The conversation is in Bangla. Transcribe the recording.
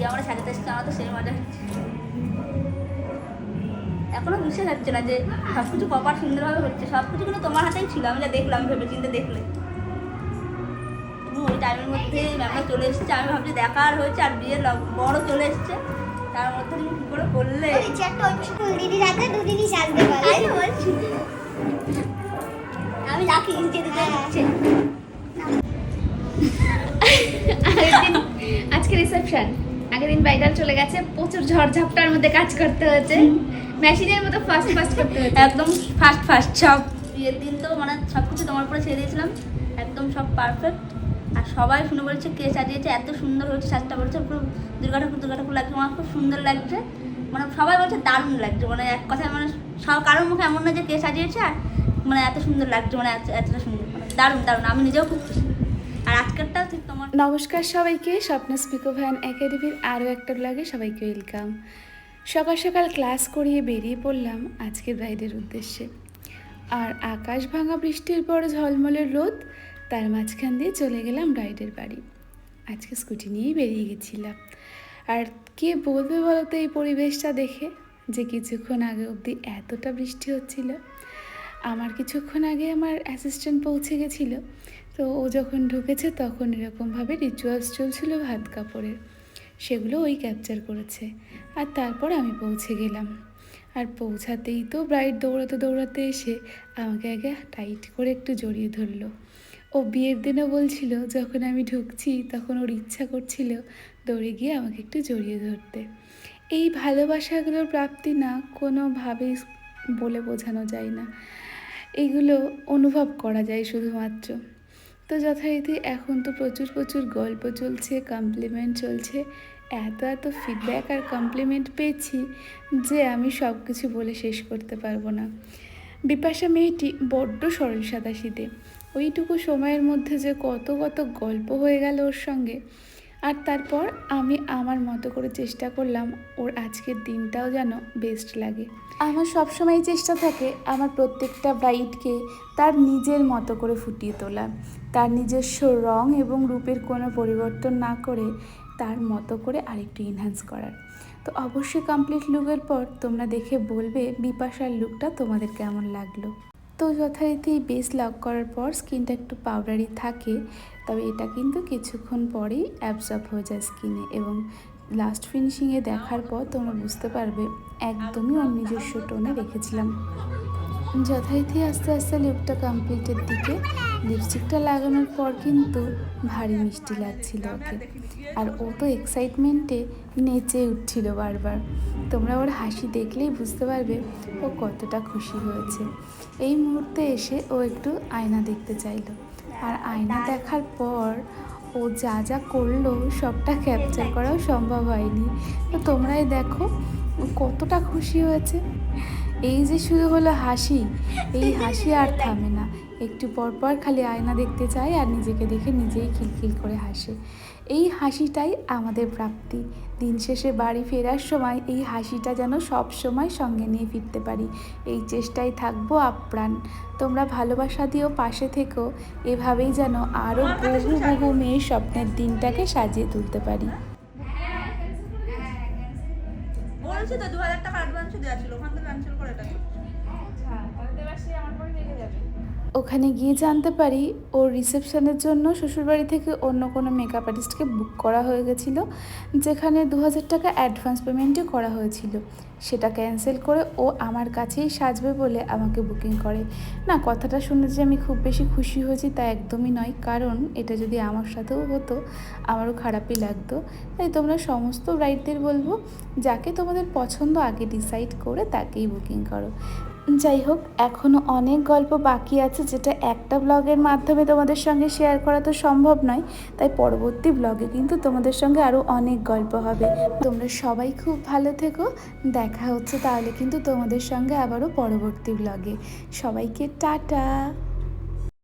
দিয়ে আমরা সাজাতে এসেছি, আমরা তো সেই মজা হচ্ছে। এখনো বিশ্বাস হচ্ছে না যে সব কিছু প্রপার সুন্দরভাবে হচ্ছে। সব কিছু কিন্তু তোমার হাতেই ছিল, আমি যা দেখলাম ভেবে চিন্তে দেখলে। তুমি ওই টাইমের মধ্যে ম্যামরা চলে এসেছে, আমি ভাবছি দেখা আর হয়েছে আর বিয়ের বড় চলে এসছে, তার মধ্যে তুমি কি করে করলে? দিদি রাতে দুদিনই সাজতে পারে। আমি লাকি যে দিতে হচ্ছে। আজকে রিসেপশন, আগের দিন ব্রাইডাল চলে গেছে, প্রচুর ঝড়ঝাপটার মধ্যে কাজ করতে হয়েছে, মেশিনের মতো ফাস্ট ফাস্ট করতে হয়েছে, একদম ফাস্ট ফাস্ট সব। বিয়ের দিন তো মানে সব কিছু তোমার উপরে ছেড়ে দিয়েছিলাম, একদম সব পারফেক্ট। আর সবাই শুনে বলছে কে সাজিয়েছে, এত সুন্দর হয়েছে সাজটা, বলছে পুরো দুর্গা ঠাকুর লাগছে, আমার খুব সুন্দর লাগছে। মানে সবাই বলছে দারুণ লাগছে, মানে এক কথায় মানে সব কারোর মুখে এমন না যে কে সাজিয়েছে আর মানে এত সুন্দর লাগছে, মানে এতটা সুন্দর, মানে দারুণ দারুণ। আমি নিজেও খুব খুশি। আর আজকেরটাও ঠিক তোমার। নমস্কার সবাইকে, স্বপ্না স্পিকো ভ্যান একাডেমির আরও একটা ব্লগে সবাইকে ওয়েলকাম। সকাল সকাল ক্লাস করিয়ে বেরিয়ে পড়লাম আজকের ব্রাইডের উদ্দেশ্যে। আর আকাশ ভাঙা বৃষ্টির পর ঝলমলের রোদ, তার মাঝখান দিয়ে চলে গেলাম ব্রাইডের বাড়ি। আজকে স্কুটি নিয়েই বেরিয়ে গেছিলাম। আর কে বলবে বলো তো এই পরিবেশটা দেখে যে কিছুক্ষণ আগে অবধি এতটা বৃষ্টি হচ্ছিল। আমার কিছুক্ষণ আগে আমার অ্যাসিস্ট্যান্ট পৌঁছে গেছিলো, তো ও যখন ঢুকেছে তখন এরকমভাবে রিচুয়ালস চলছিল ভাত কাপড়ের, সেগুলো ওই ক্যাপচার করেছে। আর তারপর আমি পৌঁছে গেলাম। আর পৌঁছাতেই তো ব্রাইড দৌড়াতে দৌড়াতে এসে আমাকে আগে টাইট করে একটু জড়িয়ে ধরলো। ও বিয়ের দিনও বলছিল যখন আমি ঢুকছি তখন ওর ইচ্ছা করছিল দৌড়ে গিয়ে আমাকে একটু জড়িয়ে ধরতে। এই ভালোবাসাগুলোর প্রাপ্তি না কোনোভাবেই বলে বোঝানো যায় না, এইগুলো অনুভব করা যায় শুধুমাত্র। তো যথারীতি এখন তো প্রচুর প্রচুর গল্প চলছে, কমপ্লিমেন্ট চলছে, এত ফিডব্যাক আর কমপ্লিমেন্ট পেয়েছি যে আমি সব কিছু বলে শেষ করতে পারবো না। বিপাশা মেয়েটি বড্ড সরল সাদাসিধে, ওইটুকু সময়ের মধ্যে যে কত গল্প হয়ে গেল ওর সঙ্গে। আর তারপর আমি আমার মতো করে চেষ্টা করলাম ওর আজকের দিনটাও যেন বেস্ট লাগে। আমার সবসময় চেষ্টা থাকে আমার প্রত্যেকটা ব্রাইডকে তার নিজের মতো করে ফুটিয়ে তোলা, তার নিজস্ব রং এবং রূপের কোনো পরিবর্তন না করে তার মতো করে আরেকটু এনহ্যান্স করার। তো অবশ্যই কমপ্লিট লুকের পর তোমরা দেখে বলবে বিপাশার লুকটা তোমাদের কেমন লাগলো। তো যথারীতি বেস লক করার পর স্কিনটা একটু পাউডারি থাকে, তবে এটা কিন্তু কিছুক্ষণ পরেই অ্যাবজর্ব হয়ে যায় স্কিনে, এবং লাস্ট ফিনিশিংয়ে দেখার পর তোমরা বুঝতে পারবে একদমই ওর নিজস্ব টোনে রেখেছিলাম। যথারীতি আস্তে আস্তে লিপটা কমপ্লিটের দিকে, লিপস্টিকটা লাগানোর পর কিন্তু ভারী মিষ্টি লাগছিল ওকে। আর ও তো এক্সাইটমেন্টে নেচে উঠছিল বারবার। তোমরা ওর হাসি দেখলেই বুঝতে পারবে ও কতটা খুশি হয়েছে। এই মুহূর্তে এসে ও একটু আয়না দেখতে চাইলো, আর আয়না দেখার পর ও যা যা করলো সবটা ক্যাপচার করাও সম্ভব হয়নি। তো তোমরাই দেখো কতটা খুশি হয়েছে। এই যে শুরু হলো হাসি, এই হাসি আর থামে না, একটু পরপর খালি আয়না দেখতে চায় আর নিজেকে দেখে নিজেই খিলখিল করে হাসে। এই হাসিটাই আমাদের প্রাপ্তি। দিন শেষে বাড়ি ফেরার সময় এই হাসিটা যেন সব সময় সঙ্গে নিয়ে ফিরতে পারি, এই চেষ্টায় থাকবো আপ্রাণ। তোমরা ভালোবাসা দিয়েও পাশে থেকো, এভাবেই যেন আরও বহু মেয়ের স্বপ্নের দিনটাকে সাজিয়ে তুলতে পারি। বলছি তো 2000 টাকা অ্যাডভান্স দেওয়া ছিল, ওখান থেকে ক্যান্সেল করে এটা। ওখানে গিয়ে জানতে পারি ওর রিসেপশনের জন্য শ্বশুরবাড়ি থেকে অন্য কোনো মেকআপ আর্টিস্টকে বুক করা হয়ে গেছিলো, যেখানে 2000 টাকা অ্যাডভান্স পেমেন্টও করা হয়েছিল। সেটা ক্যান্সেল করে ও আমার কাছেই সাজবে বলে আমাকে বুকিং করে। না, কথাটা শুনে যে আমি খুব বেশি খুশি হয়েছি তা একদমই নয়, কারণ এটা যদি আমার সাথেও হতো আমারও খারাপই লাগতো। তাই তোমরা সমস্ত ব্রাইডদের বলবো, যাকে তোমাদের পছন্দ আগে ডিসাইড করে তাকেই বুকিং করো। যাই হোক, এখনও অনেক গল্প বাকি আছে, যেটা একটা ব্লগের মাধ্যমে তোমাদের সঙ্গে শেয়ার করা তো সম্ভব নয়। তাই পরবর্তী ব্লগে কিন্তু তোমাদের সঙ্গে আরও অনেক গল্প হবে। তোমরা সবাই খুব ভালো থেকো, দেখা হচ্ছে তাহলে কিন্তু তোমাদের সঙ্গে আবারও পরবর্তী ব্লগে। সবাইকে টাটা।